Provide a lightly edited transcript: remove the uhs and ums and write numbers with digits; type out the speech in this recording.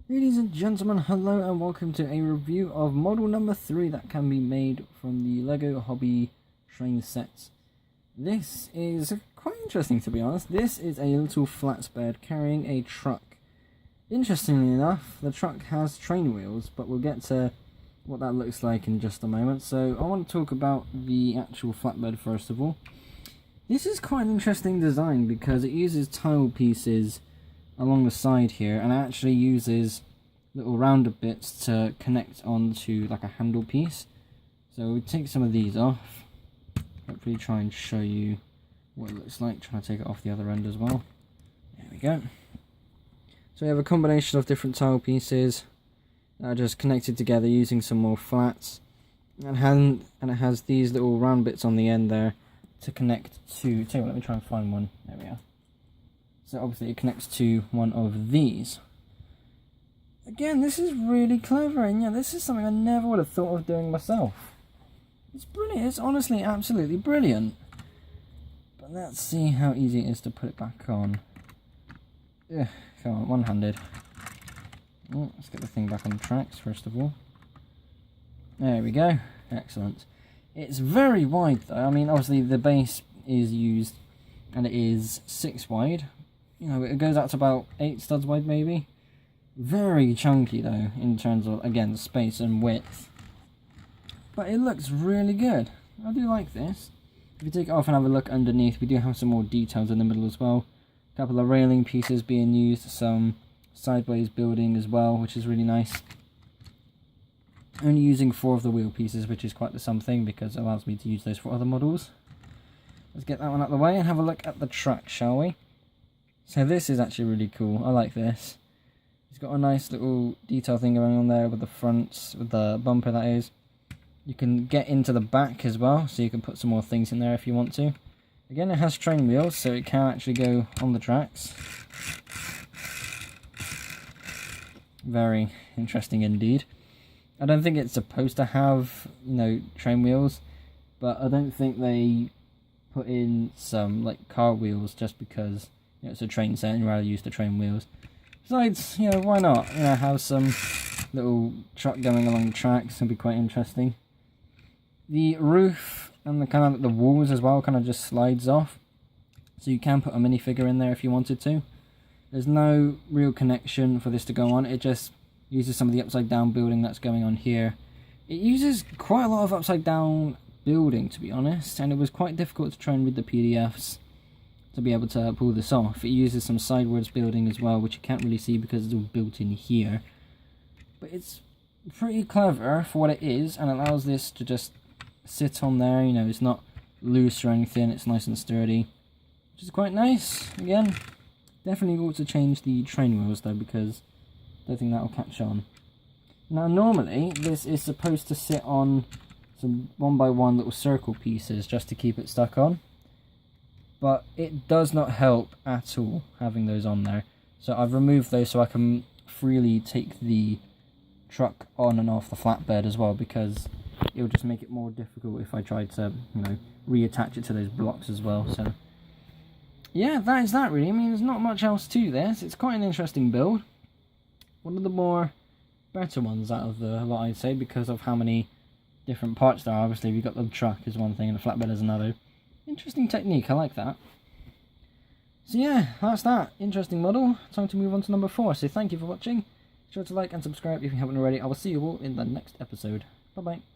Ladies and gentlemen, hello and welcome to a review of model number 3 that can be made from the LEGO Hobby train sets. This is quite interesting, to be honest. This is a little flatbed carrying a truck. Interestingly enough, the truck has train wheels, but we'll get to what that looks like in just a moment. So I want to talk about the actual flatbed first of all. This is quite an interesting design because it uses tile pieces along the side here, and it actually uses little rounded bits to connect onto like a handle piece. So we take some of these off, hopefully try and show you what it looks like, trying to take it off the other end as well. There we go. So we have a combination of different tile pieces that are just connected together using some more flats, and it has these little round bits on the end there to connect to, let me try and find one, there we are. So obviously it connects to one of these. Again, this is really clever, and yeah, this is something I never would have thought of doing myself. It's brilliant, it's honestly absolutely brilliant. But let's see how easy it is to put it back on. Ugh, come on, one-handed. Oh, let's get the thing back on the tracks first of all. There we go, excellent. It's very wide though, I mean obviously the base is used and it is 6 wide. You know, it goes out to about 8 studs wide maybe. Very chunky though, in terms of, again, space and width. But it looks really good. I do like this. If you take it off and have a look underneath, we do have some more details in the middle as well. A couple of railing pieces being used, some sideways building as well, which is really nice. Only using 4 of the wheel pieces, which is quite the something, because it allows me to use those for other models. Let's get that one out of the way and have a look at the track, shall we? So this is actually really cool. I like this. It's got a nice little detail thing going on there with the fronts, with the bumper that is. You can get into the back as well, so you can put some more things in there if you want to. Again, it has train wheels, so it can actually go on the tracks. Very interesting indeed. I don't think it's supposed to have, you know, train wheels, but I don't think they put in some like car wheels just because, you know, it's a train set and you're rather used to train wheels. Besides, you know, why not? You know, have some little truck going along the tracks, it'd be quite interesting. The roof and the kind of the walls as well kind of just slides off, so you can put a minifigure in there if you wanted to. There's no real connection for this to go on, it just uses some of the upside down building that's going on here. It uses quite a lot of upside down building, to be honest, and it was quite difficult to try and read the PDFs to be able to pull this off. It uses some sideways building as well, which you can't really see because it's all built in here. But it's pretty clever for what it is, and allows this to just sit on there. You know, it's not loose or anything, it's nice and sturdy, which is quite nice. Again, definitely ought to change the train wheels though, because I don't think that'll catch on. Now normally this is supposed to sit on some 1x1 little circle pieces just to keep it stuck on, but it does not help at all having those on there. So I've removed those so I can freely take the truck on and off the flatbed as well, because it will just make it more difficult if I tried to, you know, reattach it to those blocks as well. So yeah, that is that really. I mean, there's not much else to this. It's quite an interesting build. One of the more better ones out of the lot, I'd say, because of how many different parts there are. Obviously we've got the truck is one thing and the flatbed is another. Interesting technique, I like that. So yeah, that's that. Interesting model. Time to move on to number 4. So thank you for watching. Be sure to like and subscribe if you haven't already. I will see you all in the next episode. Bye bye.